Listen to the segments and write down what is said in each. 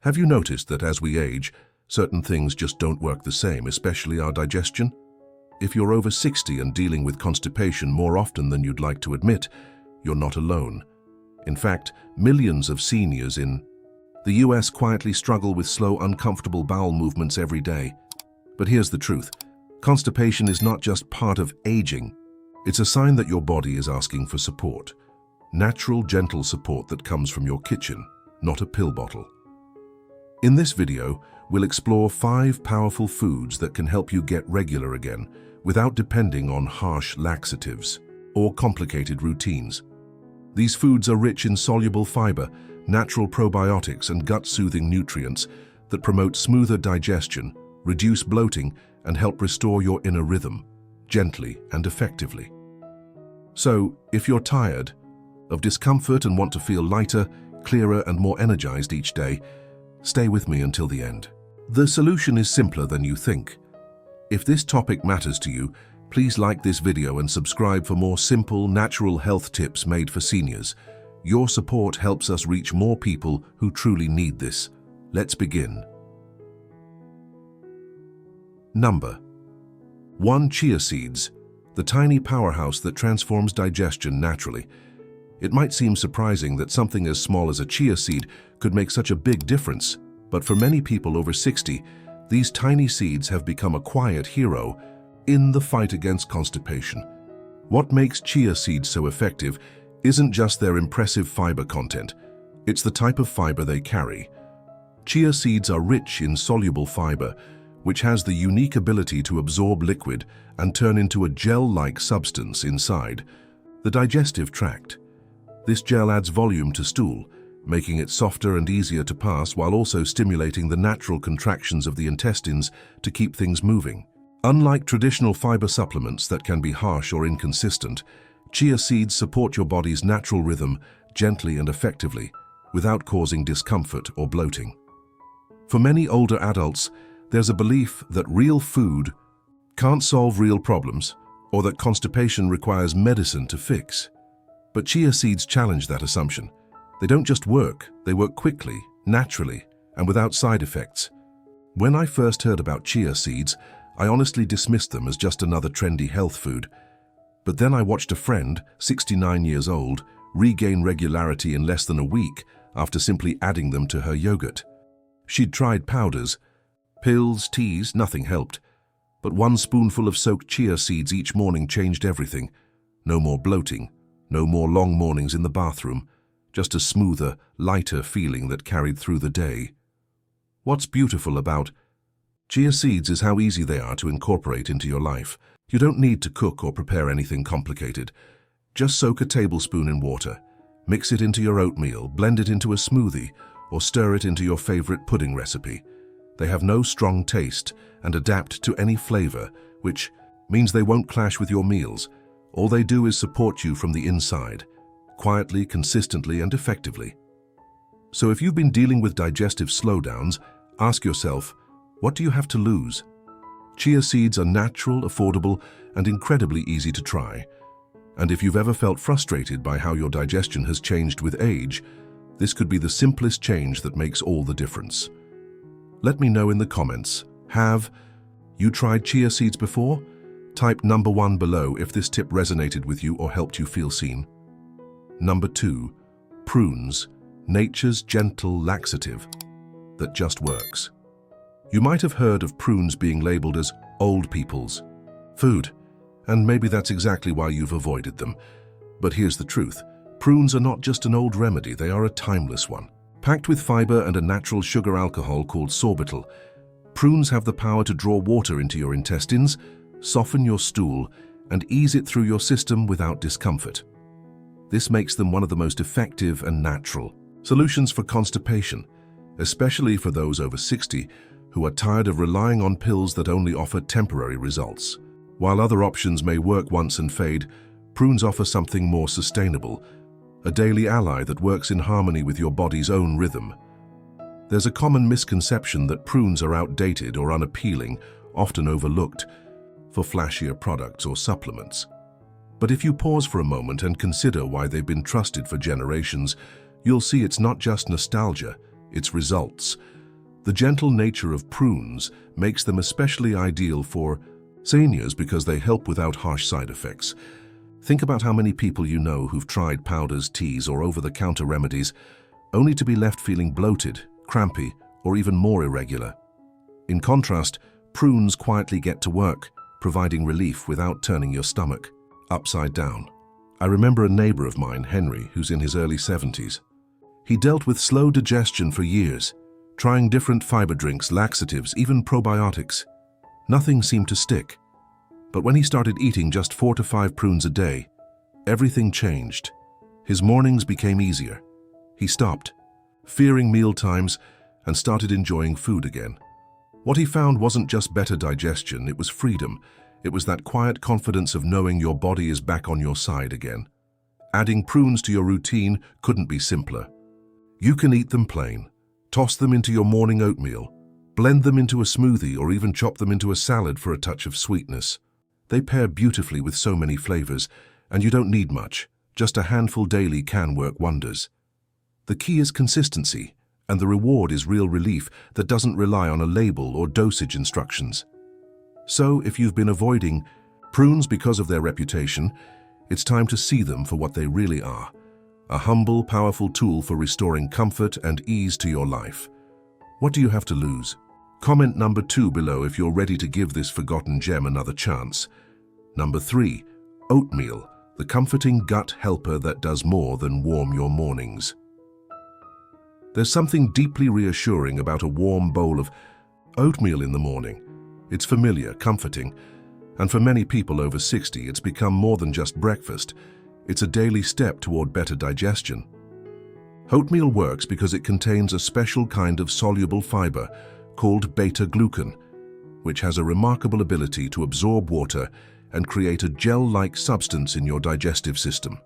Have you noticed that as we age, certain things just don't work the same, especially our digestion? If you're over 60 and dealing with constipation more often than you'd like to admit, you're not alone. In fact, millions of seniors in the US quietly struggle with slow, uncomfortable bowel movements every day. But here's the truth. Constipation is not just part of aging. It's a sign that your body is asking for support. Natural, gentle support that comes from your kitchen, not a pill bottle. In this video, we'll explore 5 powerful foods that can help you get regular again without depending on harsh laxatives or complicated routines. These foods are rich in soluble fiber, natural probiotics, and gut-soothing nutrients that promote smoother digestion, reduce bloating, and help restore your inner rhythm, gently and effectively. So, if you're tired of discomfort and want to feel lighter, clearer, and more energized each day, stay with me until the end. The solution is simpler than you think. If this topic matters to you, please like this video and subscribe for more simple, natural health tips made for seniors. Your support helps us reach more people who truly need this. Let's begin. Number 1. Chia seeds, the tiny powerhouse that transforms digestion naturally. It might seem surprising that something as small as a chia seed could make such a big difference, but for many people over 60, these tiny seeds have become a quiet hero in the fight against constipation. What makes chia seeds so effective isn't just their impressive fiber content, it's the type of fiber they carry. Chia seeds are rich in soluble fiber, which has the unique ability to absorb liquid and turn into a gel-like substance inside the digestive tract. This gel adds volume to stool, making it softer and easier to pass while also stimulating the natural contractions of the intestines to keep things moving. Unlike traditional fiber supplements that can be harsh or inconsistent, chia seeds support your body's natural rhythm gently and effectively, without causing discomfort or bloating. For many older adults, there's a belief that real food can't solve real problems, or that constipation requires medicine to fix. But chia seeds challenge that assumption. They don't just work, they work quickly, naturally, and without side effects. When I first heard about chia seeds, I honestly dismissed them as just another trendy health food. But then I watched a friend, 69 years old, regain regularity in less than a week after simply adding them to her yogurt. She'd tried powders, pills, teas, nothing helped. But 1 spoonful of soaked chia seeds each morning changed everything. No more bloating, no more long mornings in the bathroom, just a smoother, lighter feeling that carried through the day. What's beautiful about chia seeds is how easy they are to incorporate into your life. You don't need to cook or prepare anything complicated. Just soak a tablespoon in water, mix it into your oatmeal, blend it into a smoothie, or stir it into your favorite pudding recipe. They have no strong taste and adapt to any flavor, which means they won't clash with your meals. All they do is support you from the inside, quietly, consistently, and effectively. So if you've been dealing with digestive slowdowns, ask yourself, what do you have to lose? Chia seeds are natural, affordable, and incredibly easy to try. And if you've ever felt frustrated by how your digestion has changed with age, this could be the simplest change that makes all the difference. Let me know in the comments, have you tried chia seeds before? Type number 1 below if this tip resonated with you or helped you feel seen. Number 2, prunes, nature's gentle laxative that just works. You might have heard of prunes being labeled as old people's food, and maybe that's exactly why you've avoided them. But here's the truth. Prunes are not just an old remedy, they are a timeless one. Packed with fiber and a natural sugar alcohol called sorbitol, prunes have the power to draw water into your intestines, soften your stool, and ease it through your system without discomfort. This makes them one of the most effective and natural solutions for constipation, especially for those over 60 who are tired of relying on pills that only offer temporary results. While other options may work once and fade, prunes offer something more sustainable, a daily ally that works in harmony with your body's own rhythm. There's a common misconception that prunes are outdated or unappealing, often overlooked for flashier products or supplements. But if you pause for a moment and consider why they've been trusted for generations, you'll see it's not just nostalgia, it's results. The gentle nature of prunes makes them especially ideal for seniors because they help without harsh side effects. Think about how many people you know who've tried powders, teas, or over-the-counter remedies only to be left feeling bloated, crampy, or even more irregular. In contrast, prunes quietly get to work, providing relief without turning your stomach upside down. I remember a neighbor of mine, Henry, who's in his early 70s. He dealt with slow digestion for years, trying different fiber drinks, laxatives, even probiotics. Nothing seemed to stick. But when he started eating just 4 to 5 prunes a day, everything changed. His mornings became easier. He stopped fearing meal times and started enjoying food again. What he found wasn't just better digestion, it was freedom. It was that quiet confidence of knowing your body is back on your side again. Adding prunes to your routine couldn't be simpler. You can eat them plain, toss them into your morning oatmeal, blend them into a smoothie, or even chop them into a salad for a touch of sweetness. They pair beautifully with so many flavors, and you don't need much. Just a handful daily can work wonders. The key is consistency, and the reward is real relief that doesn't rely on a label or dosage instructions. So, if you've been avoiding prunes because of their reputation, it's time to see them for what they really are. A humble, powerful tool for restoring comfort and ease to your life. What do you have to lose? Comment number 2 below if you're ready to give this forgotten gem another chance. Number 3, oatmeal, the comforting gut helper that does more than warm your mornings. There's something deeply reassuring about a warm bowl of oatmeal in the morning. It's familiar, comforting, and for many people over 60, it's become more than just breakfast. It's a daily step toward better digestion. Oatmeal works because it contains a special kind of soluble fiber called beta-glucan, which has a remarkable ability to absorb water and create a gel-like substance in your digestive system.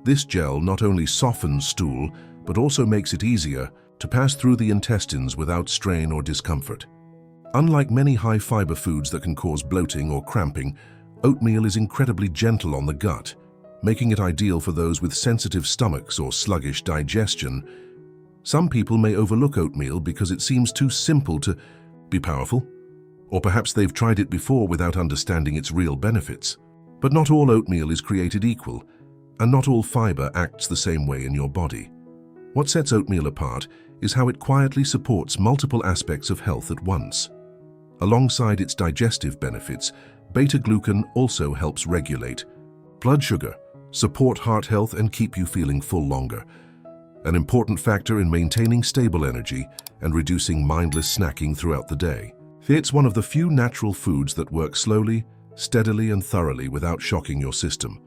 This gel not only softens stool, but also makes it easier to pass through the intestines without strain or discomfort. Unlike many high-fiber foods that can cause bloating or cramping, oatmeal is incredibly gentle on the gut, making it ideal for those with sensitive stomachs or sluggish digestion. Some people may overlook oatmeal because it seems too simple to be powerful, or perhaps they've tried it before without understanding its real benefits. But not all oatmeal is created equal, and not all fiber acts the same way in your body. What sets oatmeal apart is how it quietly supports multiple aspects of health at once. Alongside its digestive benefits, beta-glucan also helps regulate blood sugar, support heart health, and keep you feeling full longer. An important factor in maintaining stable energy and reducing mindless snacking throughout the day. It's one of the few natural foods that work slowly, steadily, and thoroughly without shocking your system.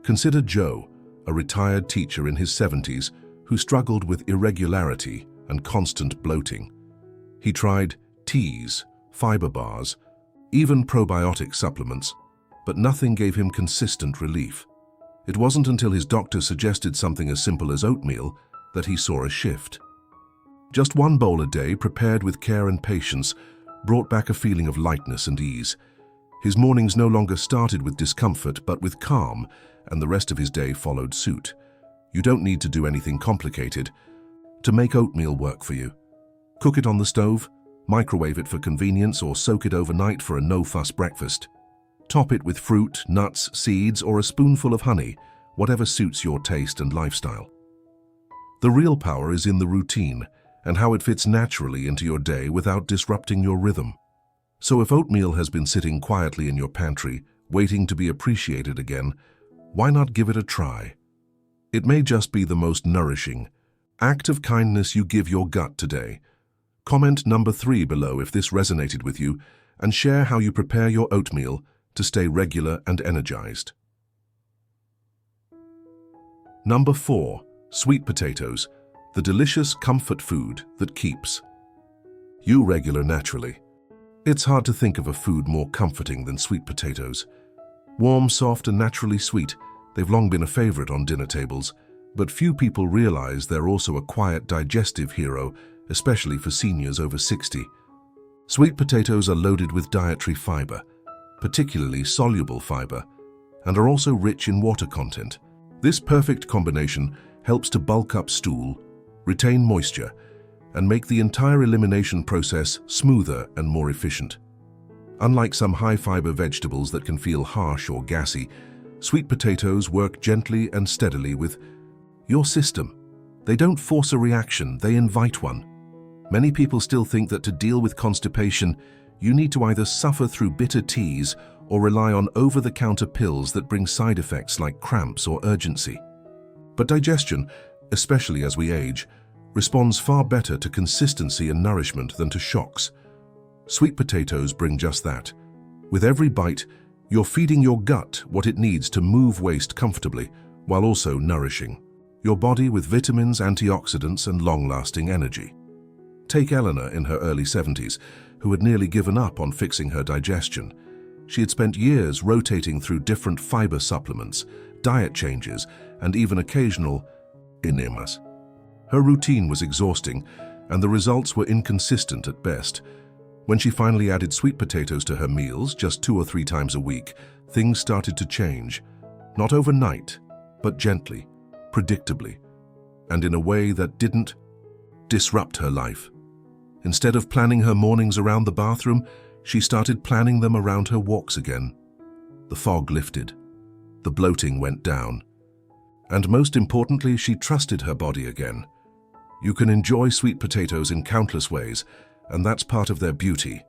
Consider Joe, a retired teacher in his 70s who struggled with irregularity and constant bloating. He tried teas, fiber bars, even probiotic supplements, but nothing gave him consistent relief. It wasn't until his doctor suggested something as simple as oatmeal that he saw a shift. Just one bowl a day, prepared with care and patience, brought back a feeling of lightness and ease. His mornings no longer started with discomfort, but with calm, and the rest of his day followed suit. You don't need to do anything complicated to make oatmeal work for you. Cook it on the stove, microwave it for convenience, or soak it overnight for a no-fuss breakfast. Top it with fruit, nuts, seeds, or a spoonful of honey, whatever suits your taste and lifestyle. The real power is in the routine and how it fits naturally into your day without disrupting your rhythm. So if oatmeal has been sitting quietly in your pantry, waiting to be appreciated again, why not give it a try? It may just be the most nourishing act of kindness you give your gut today. Comment number 3 below if this resonated with you, and share how you prepare your oatmeal to stay regular and energized. Number 4, sweet potatoes, the delicious comfort food that keeps you regular naturally. It's hard to think of a food more comforting than sweet potatoes. Warm, soft, and naturally sweet, they've long been a favorite on dinner tables, but few people realize they're also a quiet digestive hero, especially for seniors over 60. Sweet potatoes are loaded with dietary fiber, particularly soluble fiber, and are also rich in water content. This perfect combination helps to bulk up stool, retain moisture, and make the entire elimination process smoother and more efficient. Unlike some high-fiber vegetables that can feel harsh or gassy, sweet potatoes work gently and steadily with your system. They don't force a reaction, they invite one. Many people still think that to deal with constipation, you need to either suffer through bitter teas or rely on over-the-counter pills that bring side effects like cramps or urgency. But digestion, especially as we age, responds far better to consistency and nourishment than to shocks. Sweet potatoes bring just that. With every bite, you're feeding your gut what it needs to move waste comfortably, while also nourishing your body with vitamins, antioxidants, and long-lasting energy. Take Eleanor in her early 70s, who had nearly given up on fixing her digestion. She had spent years rotating through different fiber supplements, diet changes, and even occasional enemas. Her routine was exhausting, and the results were inconsistent at best. When she finally added sweet potatoes to her meals just 2 or 3 times a week, things started to change. Not overnight, but gently, predictably, and in a way that didn't disrupt her life. Instead of planning her mornings around the bathroom, she started planning them around her walks again. The fog lifted. The bloating went down. And most importantly, she trusted her body again. You can enjoy sweet potatoes in countless ways, and that's part of their beauty.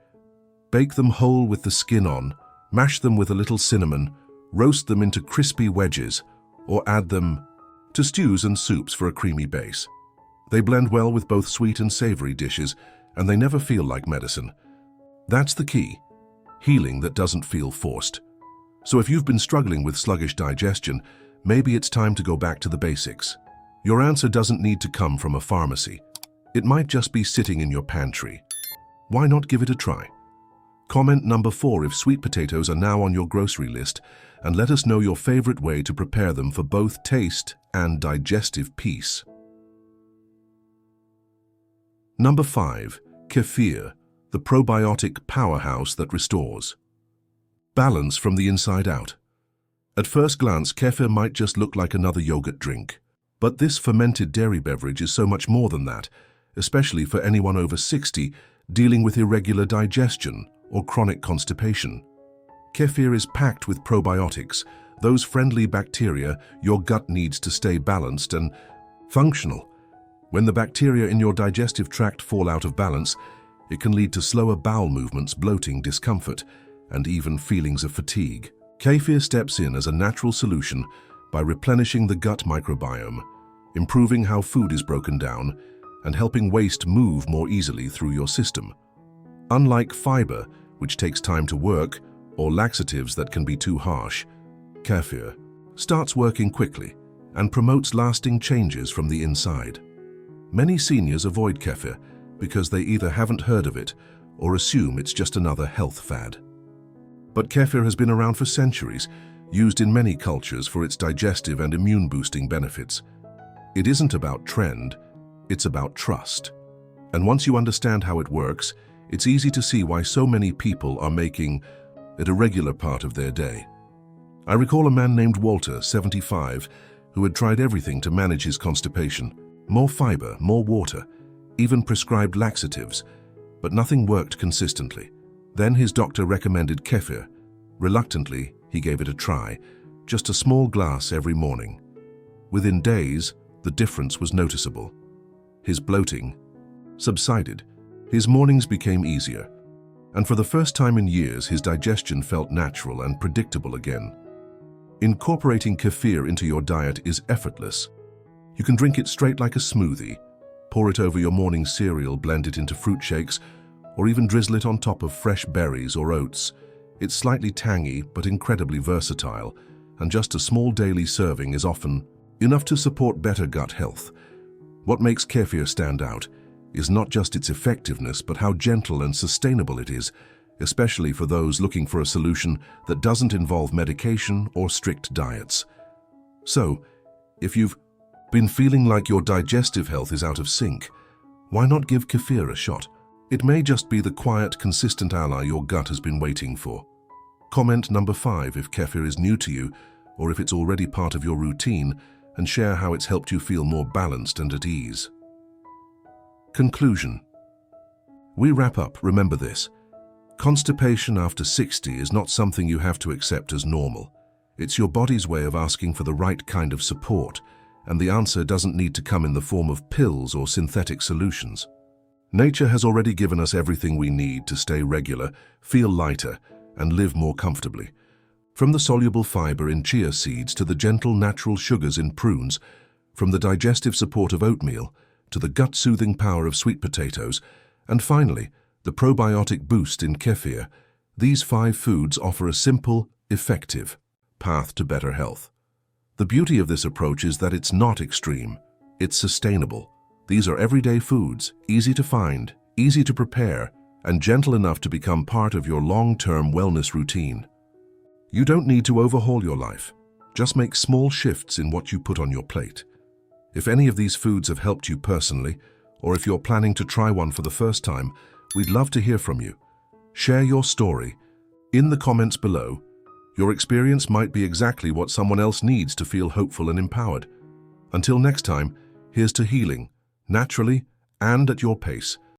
Bake them whole with the skin on, mash them with a little cinnamon, roast them into crispy wedges, or add them to stews and soups for a creamy base. They blend well with both sweet and savory dishes, and they never feel like medicine. That's the key, healing that doesn't feel forced. So if you've been struggling with sluggish digestion, maybe it's time to go back to the basics. Your answer doesn't need to come from a pharmacy. It might just be sitting in your pantry. Why not give it a try? Comment number 4 if sweet potatoes are now on your grocery list, and let us know your favorite way to prepare them for both taste and digestive peace. Number 5. Kefir, the probiotic powerhouse that restores balance from the inside out. At first glance, kefir might just look like another yogurt drink. But this fermented dairy beverage is so much more than that, especially for anyone over 60 dealing with irregular digestion or chronic constipation. Kefir is packed with probiotics, those friendly bacteria your gut needs to stay balanced and functional. When the bacteria in your digestive tract fall out of balance, it can lead to slower bowel movements, bloating, discomfort, and even feelings of fatigue. Kefir steps in as a natural solution by replenishing the gut microbiome, improving how food is broken down, and helping waste move more easily through your system. Unlike fiber, which takes time to work, or laxatives that can be too harsh, kefir starts working quickly and promotes lasting changes from the inside. Many seniors avoid kefir because they either haven't heard of it or assume it's just another health fad. But kefir has been around for centuries, used in many cultures for its digestive and immune-boosting benefits. It isn't about trend, it's about trust. And once you understand how it works, it's easy to see why so many people are making it a regular part of their day. I recall a man named Walter, 75, who had tried everything to manage his constipation. More fiber, more water, even prescribed laxatives, but nothing worked consistently. Then his doctor recommended kefir. Reluctantly, he gave it a try, just a small glass every morning. Within days, the difference was noticeable. His bloating subsided, his mornings became easier, and for the first time in years, his digestion felt natural and predictable again. Incorporating kefir into your diet is effortless. You can drink it straight like a smoothie, pour it over your morning cereal, blend it into fruit shakes, or even drizzle it on top of fresh berries or oats. It's slightly tangy but incredibly versatile, and just a small daily serving is often enough to support better gut health. What makes kefir stand out is not just its effectiveness, but how gentle and sustainable it is, especially for those looking for a solution that doesn't involve medication or strict diets. So, if you've been feeling like your digestive health is out of sync, why not give kefir a shot? It may just be the quiet, consistent ally your gut has been waiting for. Comment number 5 if kefir is new to you, or if it's already part of your routine, and share how it's helped you feel more balanced and at ease. Conclusion. We wrap up, remember this. Constipation after 60 is not something you have to accept as normal. It's your body's way of asking for the right kind of support, and the answer doesn't need to come in the form of pills or synthetic solutions. Nature has already given us everything we need to stay regular, feel lighter, and live more comfortably. From the soluble fiber in chia seeds to the gentle natural sugars in prunes, from the digestive support of oatmeal to the gut-soothing power of sweet potatoes, and finally, the probiotic boost in kefir, these 5 foods offer a simple, effective path to better health. The beauty of this approach is that it's not extreme, it's sustainable. These are everyday foods, easy to find, easy to prepare, and gentle enough to become part of your long-term wellness routine. You don't need to overhaul your life. Just make small shifts in what you put on your plate. If any of these foods have helped you personally, or if you're planning to try one for the first time, we'd love to hear from you. Share your story. In the comments below, your experience might be exactly what someone else needs to feel hopeful and empowered. Until next time, here's to healing, naturally and at your pace.